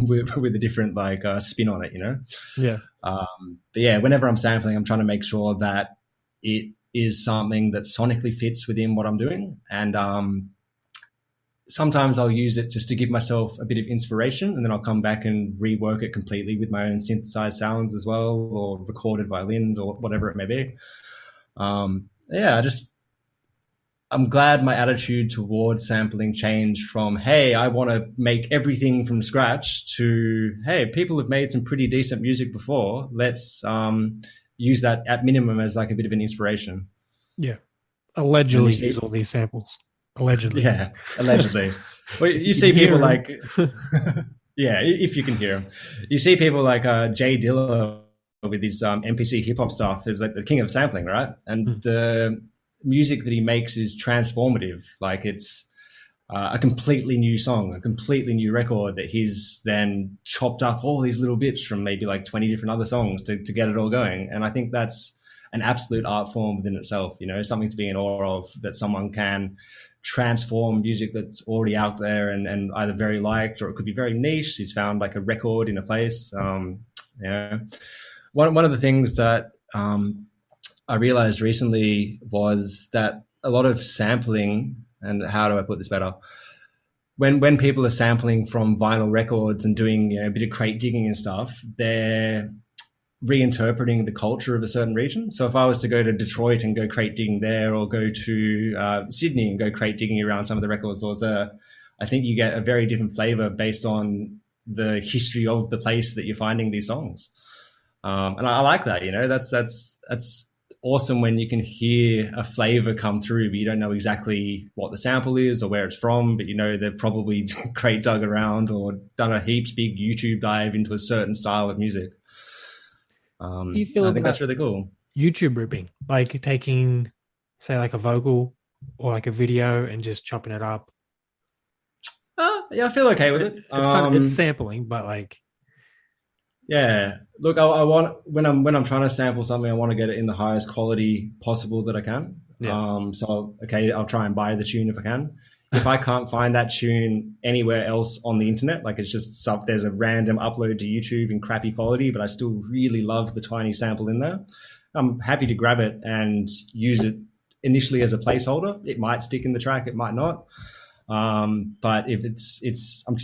with a different like spin on it, you know? Yeah. But yeah, whenever I'm sampling, I'm trying to make sure that it is something that sonically fits within what I'm doing. And sometimes I'll use it just to give myself a bit of inspiration and then I'll come back and rework it completely with my own synthesized sounds as well, or recorded violins or whatever it may be. Yeah, I'm glad my attitude towards sampling changed from, hey, I want to make everything from scratch to, hey, people have made some pretty decent music before. Let's use that at minimum as like a bit of an inspiration. Yeah. Allegedly use all these samples. Allegedly. Yeah, allegedly. Well, you see people like, yeah, if you can hear them. You see people like Jay Dilla with his MPC hip hop stuff is like the king of sampling, right? And the music that he makes is transformative. Like it's a completely new song, a completely new record that he's then chopped up all these little bits from maybe like 20 different other songs to get it all going. And I think that's an absolute art form within itself, you know, something to be in awe of, that someone can transform music that's already out there and either very liked or it could be very niche. He's found like a record in a place, you know. one of the things that I realized recently was that a lot of sampling, and how do I put this better? When people are sampling from vinyl records and doing, you know, a bit of crate digging and stuff, they're reinterpreting the culture of a certain region. So if I was to go to Detroit and go crate digging there, or go to Sydney and go crate digging around some of the record stores there, I think you get a very different flavor based on the history of the place that you're finding these songs. And I like that. You know, that's awesome when you can hear a flavor come through, but you don't know exactly what the sample is or where it's from, but you know they've probably crate dug around or done a heaps big YouTube dive into a certain style of music. How do you feel I think about that's really cool. YouTube ripping? Like taking, say, like a vocal or like a video and just chopping it up. Yeah, I feel okay with it. It's kind of it's sampling, but like Yeah, look, I want when I'm trying to sample something, I want to get it in the highest quality possible that I can. yeah. So okay, I'll try and buy the tune if I can. If I can't find that tune anywhere else on the internet, like it's just there's a random upload to YouTube in crappy quality, but I still really love the tiny sample in there, I'm happy to grab it and use it initially as a placeholder. It might stick in the track, it might not. But if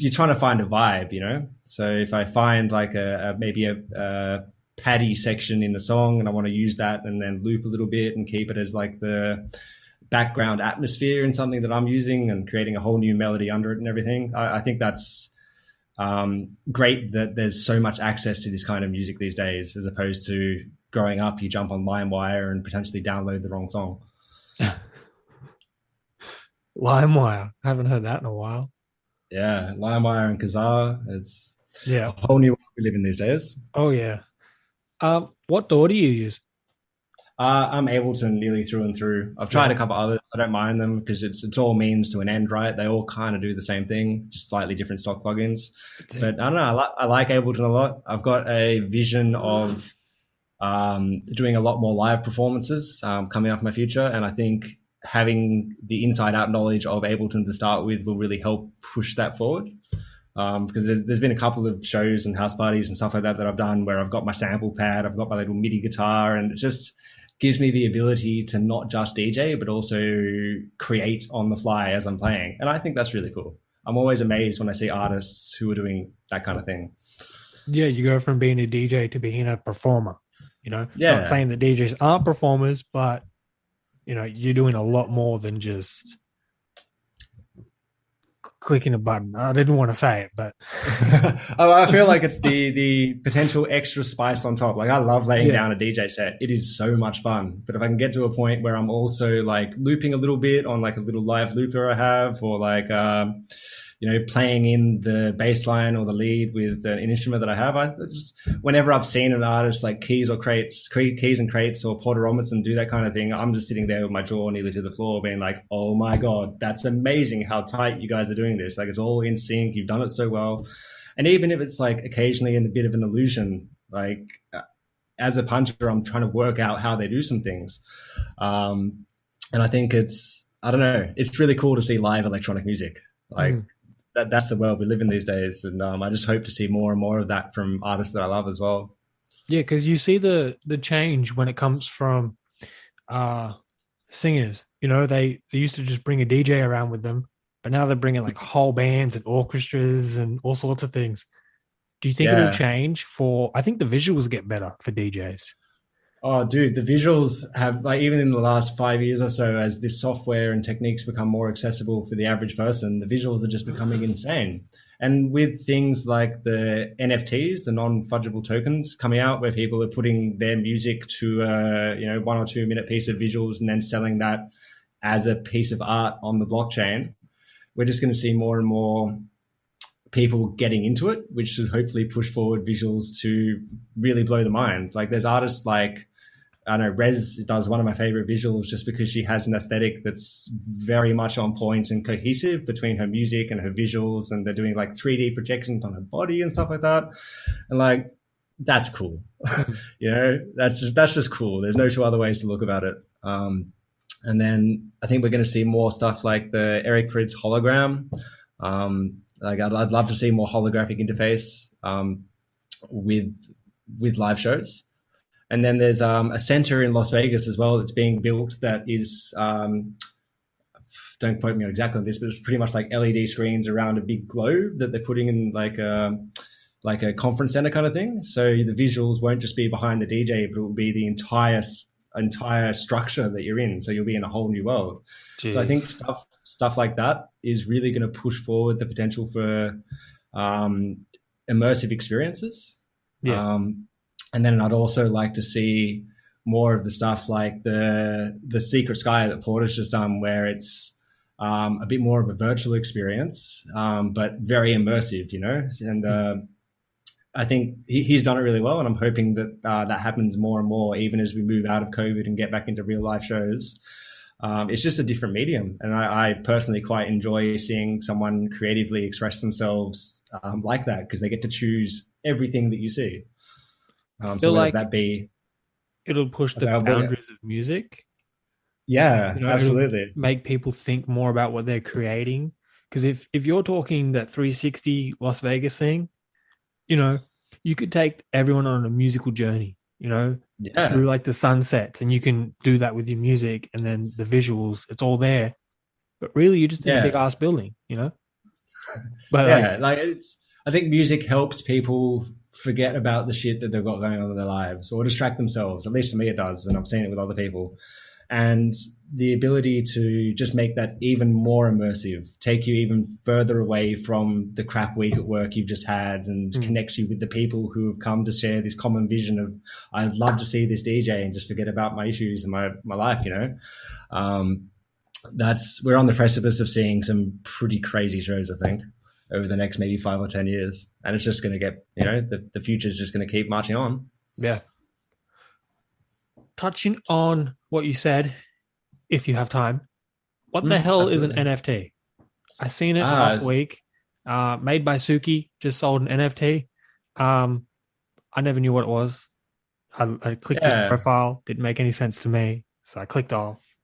you're trying to find a vibe, you know. So if I find like maybe a paddy section in the song, and I want to use that and then loop a little bit and keep it as like the background atmosphere in something that I'm using and creating a whole new melody under it and everything, I think that's great that there's so much access to this kind of music these days, as opposed to growing up, you jump on LimeWire and potentially download the wrong song. LimeWire. I haven't heard that in a while. Yeah, LimeWire and Kazaa. It's a Yeah. whole new world we live in these days. Oh yeah. What DAW do you use? I'm Ableton nearly through and through. I've tried Yeah. a couple others. I don't mind them because it's all means to an end, right? They all kind of do the same thing, just slightly different stock plugins. That's it. But I don't know. I like Ableton a lot. I've got a vision of doing a lot more live performances coming up in my future, and I think having the inside out knowledge of Ableton to start with will really help push that forward. Because there's been a couple of shows and house parties and stuff like that I've done where I've got my sample pad, I've got my little MIDI guitar, and it just gives me the ability to not just DJ, but also create on the fly as I'm playing. And I think that's really cool. I'm always amazed when I see artists who are doing that kind of thing. Yeah, you go from being a DJ to being a performer. You know, Yeah. not saying that DJs aren't performers, but you know, you're doing a lot more than just clicking a button. I didn't want to say it, but I feel like it's the potential extra spice on top. Like I love laying Yeah. down a DJ set. It is so much fun. But if I can get to a point where I'm also like looping a little bit on like a little live looper I have, or like playing in the bass line or the lead with an instrument that I have, I just, whenever I've seen an artist like Keys and Crates or Porter Robinson do that kind of thing, I'm just sitting there with my jaw nearly to the floor being like, oh my God, that's amazing how tight you guys are doing this. Like it's all in sync. You've done it so well. And even if it's like occasionally in a bit of an illusion, like as a puncher, I'm trying to work out how they do some things. And I think I don't know, it's really cool to see live electronic music. Like, that's the world we live in these days, and I just hope to see more and more of that from artists that I love as well. yeah, because you see the change when it comes from singers. You know, they used to just bring a DJ around with them, but now they're bringing like whole bands and orchestras and all sorts of things. Do you think it'll Yeah. change for? I think the visuals get better for DJs. Oh, dude, the visuals have, like, even in the last 5 years or so, as this software and techniques become more accessible for the average person, the visuals are just becoming insane. And with things like the NFTs, the non-fungible tokens, coming out, where people are putting their music to a 1 or 2 minute piece of visuals and then selling that as a piece of art on the blockchain, we're just going to see more and more people getting into it, which should hopefully push forward visuals to really blow the mind. Like there's artists like, I don't know, Rez does one of my favorite visuals just because she has an aesthetic that's very much on point and cohesive between her music and her visuals, and they're doing like 3D projections on her body and stuff like that. And like, that's cool. That's just cool. There's no two other ways to look about it. And then I think we're going to see more stuff like the Eric Prydz hologram. Like I'd love to see more holographic interface with live shows. And then there's a center in Las Vegas as well that's being built that is, don't quote me exactly on this, but it's pretty much like LED screens around a big globe that they're putting in like a conference center kind of thing. So the visuals won't just be behind the DJ, but it will be the entire structure that you're in. So you'll be in a whole new world. Jeez. So I think stuff like that is really going to push forward the potential for immersive experiences. Yeah. And then I'd also like to see more of the stuff like the Secret Sky that Porter's just done, where it's a bit more of a virtual experience, but very immersive, you know. And I think he's done it really well, and I'm hoping that that happens more and more, even as we move out of COVID and get back into real life shows. It's just a different medium, and I personally quite enjoy seeing someone creatively express themselves like that, because they get to choose everything that you see. I So feel whether like that be, it'll push the boundaries of music. yeah, You know, it'll absolutely, make people think more about what they're creating. Because if you're talking that 360 Las Vegas thing, you know, you could take everyone on a musical journey, you know, yeah, through like the sunsets, and you can do that with your music, and then the visuals, it's all there. But really, you're just in a big yeah, ass building, you know? But yeah. like, Like I think music helps people forget about the shit that they've got going on in their lives, or distract themselves. At least for me, it does, and I've seen it with other people. And the ability to just make that even more immersive, take you even further away from the crap week at work you've just had, and connect you with the people who have come to share this common vision of, I'd love to see this DJ and just forget about my issues and my life, you know. We're on the precipice of seeing some pretty crazy shows, I think, over the next maybe 5 or 10 years. And it's just going to get, you know, the future's just going to keep marching on. yeah. Touching on what you said, if you have time, what the hell is an Absolutely. NFT? I seen it last Ah, week. Made by Suki, just sold an NFT. I never knew what it was. I clicked his yeah. profile, didn't make any sense to me, so I clicked off.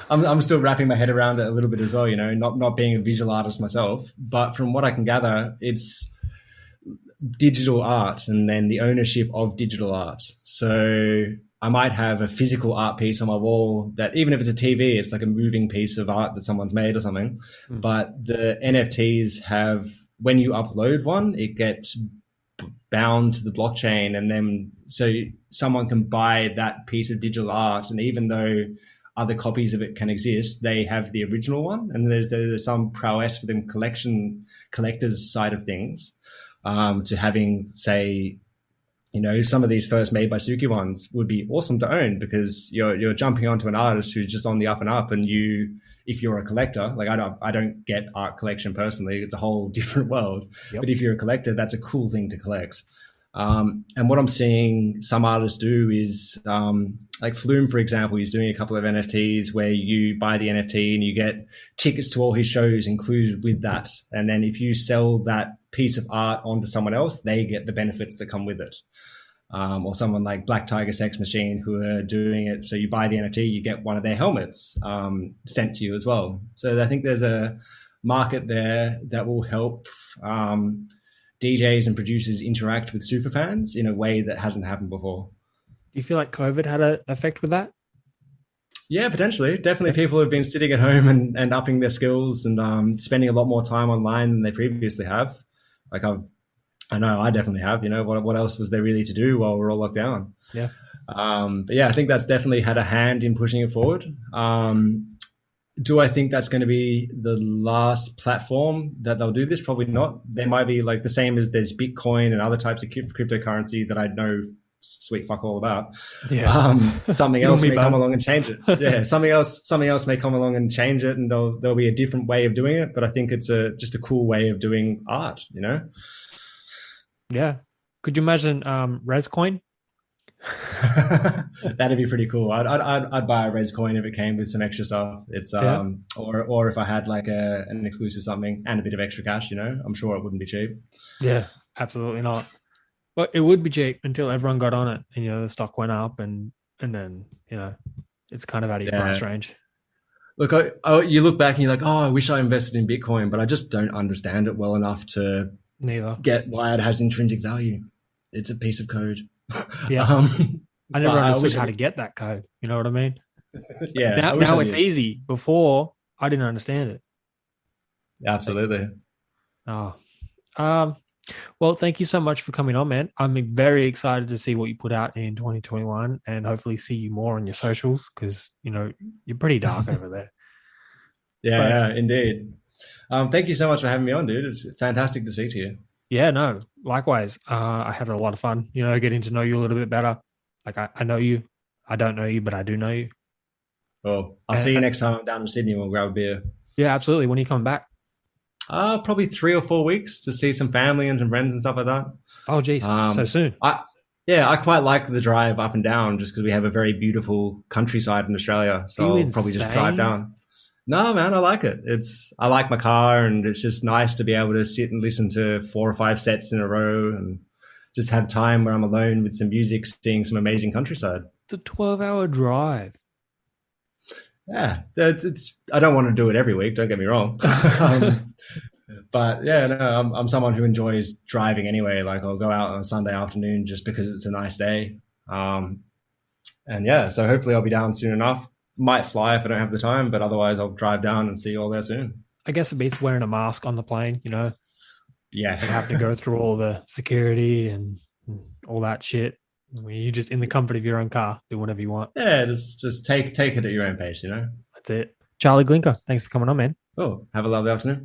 I'm still wrapping my head around it a little bit as well, you know, not being a visual artist myself, but from what I can gather, it's digital art and then the ownership of digital art. So I might have a physical art piece on my wall that, even if it's a TV, it's like a moving piece of art that someone's made or something. Mm. But the NFTs have, when you upload one, it gets bound to the blockchain, and then so someone can buy that piece of digital art, and even though other copies of it can exist, they have the original one, and there's some prowess for them collectors side of things, to having, say, you know, some of these first made by Suki ones would be awesome to own, because you're jumping onto an artist who's just on the up and up, and if you're a collector, like I don't get art collection personally, it's a whole different world. Yep. But if you're a collector, that's a cool thing to collect. And what I'm seeing some artists do is, like Flume, for example, he's doing a couple of NFTs where you buy the NFT and you get tickets to all his shows included with that. And then if you sell that piece of art onto someone else, they get the benefits that come with it. Or someone like Black Tiger Sex Machine, who are doing it. So you buy the NFT, you get one of their helmets sent to you as well. So I think there's a market there that will help DJs and producers interact with superfans in a way that hasn't happened before. Do you feel like COVID had an effect with that? Yeah, potentially. Definitely people have been sitting at home and upping their skills and spending a lot more time online than they previously have. Like I know I definitely have. You know, what else was there really to do while we're all locked down? Yeah. But yeah, I think that's definitely had a hand in pushing it forward. Do I think that's going to be the last platform that they'll do this? Probably not. There might be, like, the same as there's Bitcoin and other types of cryptocurrency that I know sweet fuck all about. Yeah. Something You and else me may come both. along and change it. Yeah, something else may come along and change it, and there'll be a different way of doing it. But I think it's just a cool way of doing art, you know? Yeah. Could you imagine Rescoin? That'd be pretty cool. I'd buy a res coin if it came with some extra stuff. It's Yeah. or if I had like an exclusive something and a bit of extra cash, you know, I'm sure it wouldn't be cheap. Yeah. Absolutely not. But it would be cheap until everyone got on it, and the stock went up, and then it's kind of out of your price Yeah. range. Look, you look back and you're like, oh, I wish I invested in Bitcoin, but I just don't understand it well enough to Neither. get why it has intrinsic value. It's a piece of code. Yeah. I But never I understood wish I how to could. get that code. You know what I mean? Yeah, Now, I wish I now it's did. easy. Before, I didn't understand it. But, Absolutely. oh, um, well, thank you so much for coming on, man. I'm very excited to see what you put out in 2021 and hopefully see you more on your socials because, you're pretty dark over there. But Yeah, yeah, indeed. Thank you so much for having me on, dude. It's fantastic to speak to you. yeah, no, likewise. I had a lot of fun, getting to know you a little bit better. Like I know you, I don't know you, but I do know you. Well, I'll see you And next time I'm down in Sydney. We'll grab a beer. yeah, absolutely. When you come back. Probably 3 or 4 weeks to see some family and some friends and stuff like that. Oh, geez, so Um, soon. I yeah, I quite like the drive up and down just because we have a very beautiful countryside in Australia. Are So you I'll probably just drive insane? down. No, man, I like it. I like my car, and it's just nice to be able to sit and listen to 4 or 5 sets in a row, and just have time where I'm alone with some music, seeing some amazing countryside. It's a 12-hour drive. Yeah, it's. I don't want to do it every week. Don't get me wrong. But yeah, no, I'm someone who enjoys driving anyway. Like I'll go out on a Sunday afternoon just because it's a nice day. Um, and yeah, so hopefully I'll be down soon enough. Might fly if I don't have the time, but otherwise I'll drive down and see you all there soon. I guess it beats wearing a mask on the plane, Yeah, and having to go through all the security and all that shit. I mean, you just in the comfort of your own car, do whatever you want. yeah. Just take it at your own pace. That's it. Charlie Glinker, thanks for coming on, man. Oh, have a lovely afternoon.